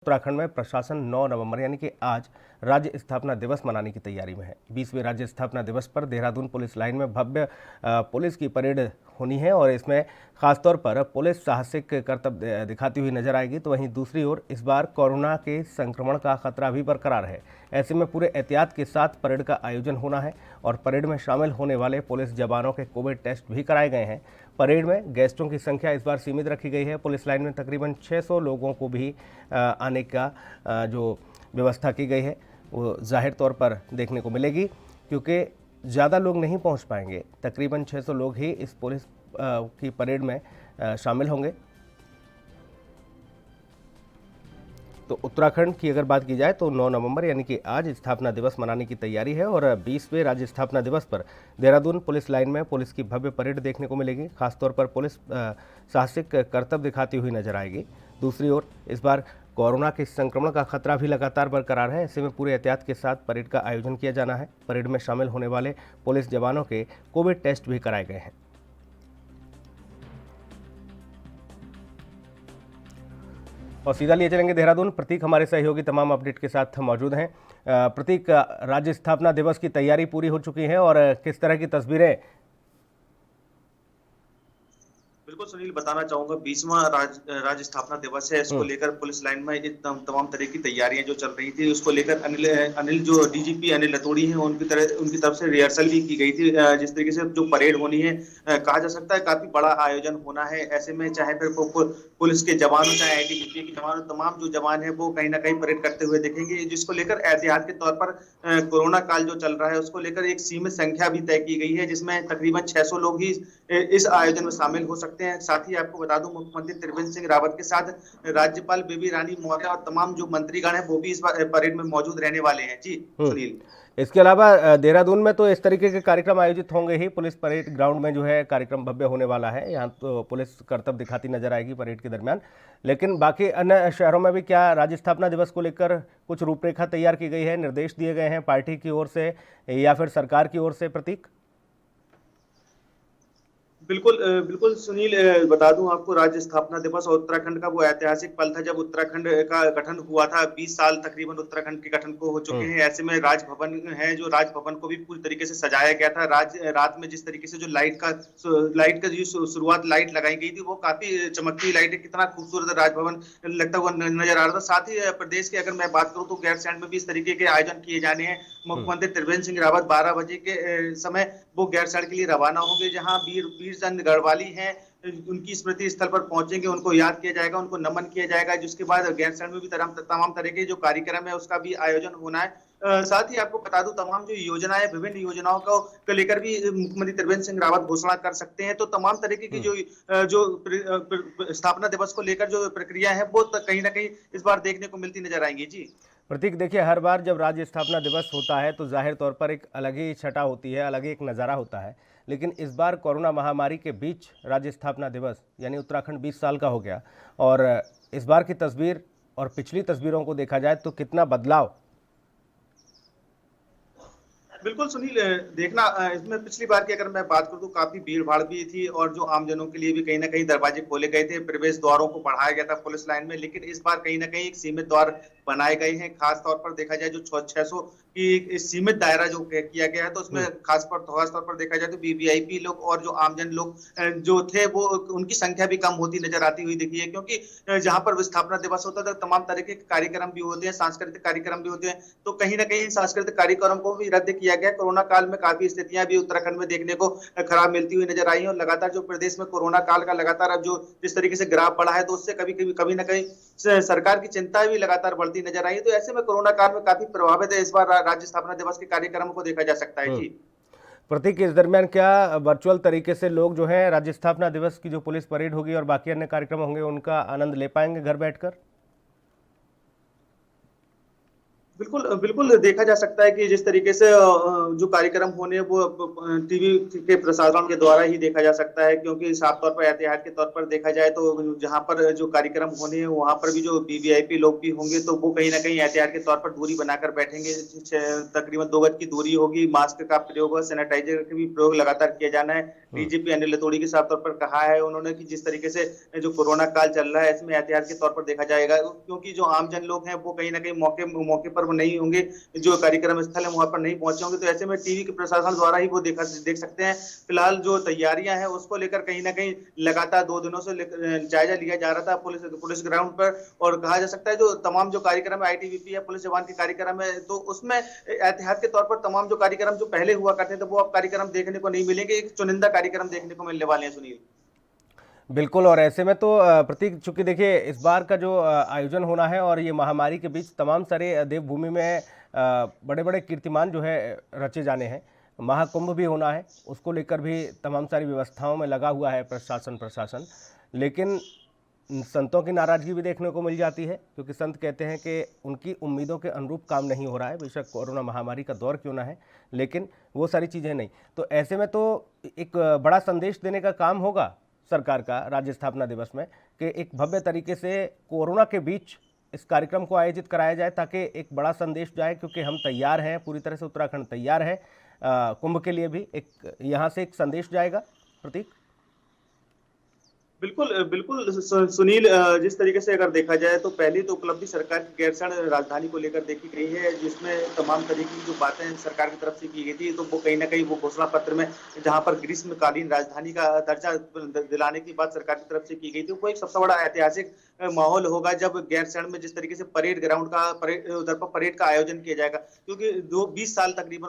उत्तराखंड में प्रशासन 9 नवंबर यानी कि आज राज्य स्थापना दिवस मनाने की तैयारी में है। 20वें राज्य स्थापना दिवस पर देहरादून पुलिस लाइन में भव्य पुलिस की परेड होनी है और इसमें खासतौर पर पुलिस साहसिक करतब दिखाती हुई नजर आएगी। तो वहीं दूसरी ओर इस बार कोरोना के संक्रमण का खतरा भी बरकरार है। ऐसे में पूरे एहतियात के साथ परेड का आयोजन होना है और परेड में शामिल होने वाले पुलिस जवानों के कोविड टेस्ट भी कराए गए हैं। परेड में गेस्टों की संख्या इस बार सीमित रखी गई है। पुलिस लाइन में तकरीबन 600 लोगों को भी आने का जो व्यवस्था की गई है वो जाहिर तौर पर देखने को मिलेगी, क्योंकि ज़्यादा लोग नहीं पहुंच पाएंगे। तकरीबन 600 लोग ही इस पुलिस की परेड में शामिल होंगे। तो उत्तराखंड की अगर बात की जाए तो 9 नवंबर यानी कि आज स्थापना दिवस मनाने की तैयारी है और 20वें राज्य स्थापना दिवस पर देहरादून पुलिस लाइन में पुलिस की भव्य परेड देखने को मिलेगी। खासतौर पर पुलिस साहसिक करतब दिखाती हुई नजर आएगी। दूसरी ओर इस बार कोरोना के संक्रमण का खतरा भी लगातार बरकरार है। ऐसे में पूरे एहतियात के साथ परेड का आयोजन किया जाना है। परेड में शामिल होने वाले पुलिस जवानों के कोविड टेस्ट भी कराए गए हैं। और सीधा लिए चलेंगे देहरादून। प्रतीक हमारे सहयोगी तमाम अपडेट के साथ मौजूद हैं। प्रतीक, राज्य स्थापना दिवस की तैयारी पूरी हो चुकी है और किस तरह की तस्वीरें? बिल्कुल सुनील, बताना चाहूंगा 20वां राज्य स्थापना दिवस है। इसको लेकर पुलिस लाइन में तमाम तरह की तैयारियां जो चल रही थी, उसको लेकर अनिल जो डीजीपी अनिल रतूड़ी हैं उनकी तरफ से रिहर्सल भी की गई थी। जिस तरीके से जो परेड होनी है, कहा जा सकता है काफी बड़ा आयोजन होना है। ऐसे में चाहे फिर पुलिस के जवान हो, चाहे आईटीबीपी के जवान हो, तमाम जो जवान है वो कहीं ना कहीं परेड करते हुए दिखेंगे। जिसको लेकर एहतियात के तौर पर कोरोना काल जो चल रहा है उसको लेकर एक सीमित संख्या भी तय की गई है, जिसमें तकरीबन 600 लोग ही इस आयोजन में शामिल हो सकते हैं। साथ ही आपको बता दूं, मुख्यमंत्री त्रिवेंद्र सिंह रावत के साथ राज्यपाल बेबी रानी मौर्य और तमाम जो मंत्रीगण हैं वो भी इस परेड में मौजूद रहने वाले हैं। जी सुनील, इसके अलावा देहरादून में तो इस तरीके के कार्यक्रम आयोजित होंगे ही। पुलिस परेड ग्राउंड में जो है कार्यक्रम भव्य होने वाला है। यहाँ तो पुलिस करतब दिखाती नजर आएगी परेड के दरमियान। लेकिन बाकी अन्य शहरों में भी क्या राज्य स्थापना दिवस को लेकर कुछ रूपरेखा तैयार की गई है, निर्देश दिए गए हैं पार्टी की ओर से या फिर सरकार की ओर से? प्रतीक, बिल्कुल बिल्कुल सुनील, बता दूं आपको, राज्य स्थापना दिवस और उत्तराखंड का वो ऐतिहासिक पल था जब उत्तराखंड का गठन हुआ था। 20 साल तकरीबन उत्तराखंड के गठन को हो चुके हैं। ऐसे में राजभवन है, जो राजभवन को भी पूरी तरीके से सजाया गया था। रात में जिस तरीके से जो लाइट का जो शुरुआत लाइट लगाई गई थी वो काफी चमकती लाइट है। कितना खूबसूरत राजभवन लगता हुआ नजर आ रहा था। साथ ही प्रदेश की अगर मैं बात करूँ तो गैरसैंण में भी इस तरीके के आयोजन किए जाने हैं। मुख्यमंत्री त्रिवेंद्र सिंह रावत 12 बजे के समय वो गैरसैंण के लिए रवाना होंगे, जहां वीर चंद गढ़वाली हैं उनकी स्मृति स्थल पर पहुंचेंगे। उनको याद किया जाएगा, उनको नमन किया जाएगा। जिसके बाद गैरसैंण में भी तमाम तरह के जो कार्यक्रम है उसका भी आयोजन होना है। साथ ही आपको बता दूं, तमाम जो योजनाएं, विभिन्न योजनाओं को लेकर भी मुख्यमंत्री त्रिवेंद्र सिंह रावत घोषणा कर सकते हैं। तो तमाम तरीके की जो स्थापना दिवस को लेकर जो प्रक्रिया है वो कहीं ना कहीं इस बार देखने को मिलती नजर आएंगी। जी प्रतीक, देखिए, हर बार जब राज्य स्थापना दिवस होता है तो जाहिर तौर पर एक अलग ही छटा होती है, अलग ही एक नज़ारा होता है। लेकिन इस बार कोरोना महामारी के बीच राज्य स्थापना दिवस यानी उत्तराखंड 20 साल का हो गया और इस बार की तस्वीर और पिछली तस्वीरों को देखा जाए तो कितना बदलाव? बिल्कुल सुनील, देखना, इसमें पिछली बार की अगर मैं बात करूं तो काफी भीड़ भाड़ भी थी और जो आमजनों के लिए भी कहीं ना कहीं दरवाजे खोले गए थे, प्रवेश द्वारों को बढ़ाया गया था पुलिस लाइन में। लेकिन इस बार कहीं ना कहीं एक सीमित द्वार बनाए गए हैं। खास तौर पर देखा जाए जो 600 की एक सीमित दायरा जो किया गया है, तो उसमें खास तौर पर देखा जाए तो वीवीआईपी लोग और जो आमजन लोग जो थे वो उनकी संख्या भी कम होती नजर आती हुई दिखी है। क्योंकि जहां पर स्थापना दिवस होता है तमाम तरह के कार्यक्रम भी होते हैं, सांस्कृतिक कार्यक्रम भी होते हैं। तो कहीं ना कहीं सांस्कृतिक कार्यक्रम को भी रद्द किया गया। कोरोना काल में काफी स्थितियां भी उत्तराखंड में देखने को खराब मिलती हुई नजर आई है और लगातार जो प्रदेश में कोरोना काल का लगातार अब जो जिस तरीके से ग्राफ बढ़ा है, तो उससे कभी ना कहीं सरकार की चिंता भी लगातार बढ़ती नजर आई है। तो ऐसे में कोरोना काल में काफी प्रभावित है इस बार राज्य स्थापना दिवस के कार्यक्रम को देखा जा सकता है। जी प्रतीक, इस दरमियान क्या वर्चुअल तरीके से लोग जो है राज्य स्थापना दिवस की जो पुलिस परेड होगी और बाकी अन्य कार्यक्रम होंगे उनका आनंद ले पाएंगे घर बैठकर? बिल्कुल बिल्कुल देखा जा सकता है कि जिस तरीके से जो कार्यक्रम होने हैं, वो टीवी के प्रसारण के द्वारा ही देखा जा सकता है, क्योंकि साफ तौर पर एहतियात के तौर पर देखा जाए तो जहां पर जो कार्यक्रम होने हैं वहां पर भी जो वीवीआईपी लोग भी होंगे तो वो कहीं ना कहीं एहतियात के तौर पर दूरी बनाकर बैठेंगे। तकरीबन 2 गज की दूरी होगी, मास्क का प्रयोग होगा, सैनिटाइजर का भी प्रयोग लगातार किया जाना है। डीजीपी अनिल रतूड़ी के साफ तौर पर कहा है उन्होंने कि जिस तरीके से जो कोरोना काल चल रहा है इसमें एहतियात के तौर पर देखा जाएगा, क्योंकि जो आम जन लोग हैं वो कहीं ना कहीं मौके मौके पर वो नहीं होंगे, जो कार्यक्रम स्थल है वहां पर नहीं पहुंचे होंगे, तो ऐसे में टीवी के प्रशासन द्वारा ही वो देख सकते हैं। फिलहाल जो तैयारियां हैं उसको लेकर कहीं ना कहीं लगातार 2 दिनों से जायजा लिया जा रहा था पुलिस ग्राउंड पर, और कहा जा सकता है जो तमाम जो कार्यक्रम है आईटीबीपी या पुलिस जवान के कार्यक्रम है तो उसमें एहतियात के तौर पर तमाम जो कार्यक्रम जो पहले हुआ करते थे वो अब कार्यक्रम देखने को नहीं मिलेंगे, एक चुनिंदा कार्यक्रम देखने को मिलने वाले हैं। सुनील, बिल्कुल। और ऐसे में तो प्रतीक, चूंकि देखिए इस बार का जो आयोजन होना है और ये महामारी के बीच तमाम सारे देवभूमि में बड़े बड़े कीर्तिमान जो है रचे जाने हैं, महाकुंभ भी होना है, उसको लेकर भी तमाम सारी व्यवस्थाओं में लगा हुआ है प्रशासन। लेकिन संतों की नाराजगी भी देखने को मिल जाती है, क्योंकि संत कहते हैं कि उनकी उम्मीदों के अनुरूप काम नहीं हो रहा है, बेशक कोरोना महामारी का दौर क्यों ना है, लेकिन वो सारी चीज़ें नहीं। तो ऐसे में तो एक बड़ा संदेश देने का काम होगा सरकार का राज्य स्थापना दिवस में, कि एक भव्य तरीके से कोरोना के बीच इस कार्यक्रम को आयोजित कराया जाए, ताकि एक बड़ा संदेश जाए, क्योंकि हम तैयार हैं, पूरी तरह से उत्तराखंड तैयार है कुंभ के लिए भी। एक यहाँ से एक संदेश जाएगा प्रतीक। बिल्कुल बिल्कुल सुनील, जिस तरीके से अगर देखा जाए तो पहली तो उपलब्धि सरकार की गैरसैंण राजधानी को लेकर देखी गई है, जिसमें तमाम तरीके की जो बातें सरकार की तरफ से की गई थी, तो वो कहीं ना कहीं वो घोषणा पत्र में जहां पर ग्रीष्मकालीन राजधानी का दर्जा दिलाने की बात सरकार की तरफ से की गई थी, वो एक सबसे बड़ा ऐतिहासिक माहौल होगा जब गैरसैंण में जिस तरीके से परेड ग्राउंड का उधर पर परेड का आयोजन किया जाएगा, क्योंकि 20 साल तकरीबन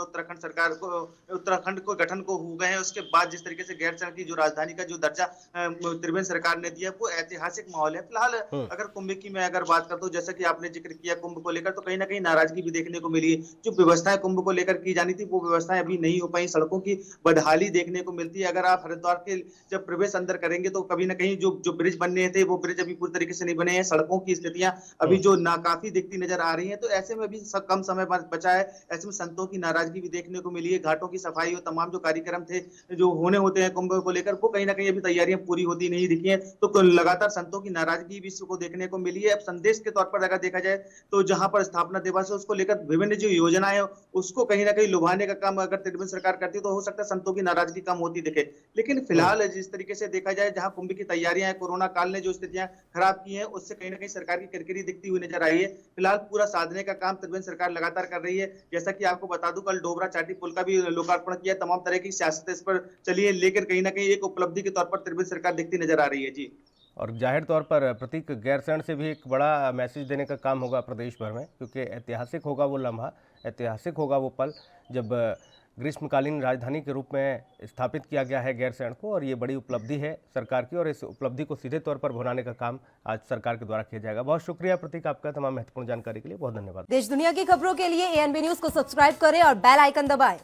उत्तराखंड को गठन को हो गए हैं, उसके बाद जिस तरीके से गैरसैंण की जो राजधानी का जो दर्जा त्रिवेंद्र सरकार ने दिया, वो ऐतिहासिक माहौल है। फिलहाल अगर कुंभ की मैं अगर बात करता हूँ, जैसा कि आपने जिक्र किया कुंभ को लेकर, तो कहीं ना कहीं नाराजगी भी देखने को मिली है। जो व्यवस्थाएं कुंभ को लेकर की जानी थी वो व्यवस्थाएं अभी नहीं हो पाई, सड़कों की बदहाली देखने को मिलती है। अगर आप हरिद्वार के जब प्रवेश अंदर करेंगे तो कभी ना कहीं जो ब्रिज बनने थे वो ब्रिज अभी पूरी तरीके से नहीं बने हैं, सड़कों की स्थितियां अभी जो नाकाफी दिखती नजर आ रही है, तो ऐसे में भी कम समय बचा है, ऐसे में संतों की नाराजगी भी देखने को मिली है। घाटों की सफाई और तमाम जो कार्यक्रम थे जो होने होते हैं कुंभ को लेकर, वो कहीं ना कहीं अभी तैयारियां पूरी होती नहीं दिखी है, तो लगातार संतों की नाराजगी विश्व को देखने को मिली है। अब संदेश के तौर पर अगर देखा जाए तो जहां पर स्थापना दिवस है उसको लेकर विभिन्न जो योजनाएं है उसको कहीं ना कहीं लुभाने का काम अगर त्रिवेंद्र सरकार करती है तो हो सकता है संतों की नाराजगी कम होती दिखे। लेकिन फिलहाल जिस तरीके से देखा जाए, जहां कुंभ की तैयारियां हैं, कोरोना काल ने जो स्थितियां खराब की हैं उससे कहीं ना कहीं सरकार की किरकिरी दिखती हुई नजर आई है। फिलहाल पूरा साधने का काम त्रिवेंद्र सरकार लगातार कर रही है। जैसा कि आपको बता दूं, कल डोबरा चाटी पुल का भी लोकार्पण किया, तमाम तरह की सियासत इस पर चली है, लेकिन कहीं ना कहीं एक उपलब्धि के तौर पर त्रिवेंद्र सरकार दिखती नजर आ रही है। जी, और जाहिर तौर पर प्रतीक, गैरसैंण से भी एक बड़ा मैसेज देने का काम होगा प्रदेश भर में, क्योंकि ऐतिहासिक होगा वो लम्हा, ऐतिहासिक होगा वो पल जब ग्रीष्मकालीन राजधानी के रूप में स्थापित किया गया है गैरसैंण को, और ये बड़ी उपलब्धि है सरकार की, और इस उपलब्धि को सीधे तौर पर भुनाने का काम आज सरकार के द्वारा किया जाएगा। बहुत शुक्रिया प्रतीक, आपका तमाम महत्वपूर्ण जानकारी के लिए बहुत धन्यवाद। देश दुनिया की खबरों के लिए ANB न्यूज को सब्सक्राइब करें और बेल आइकन दबाएं।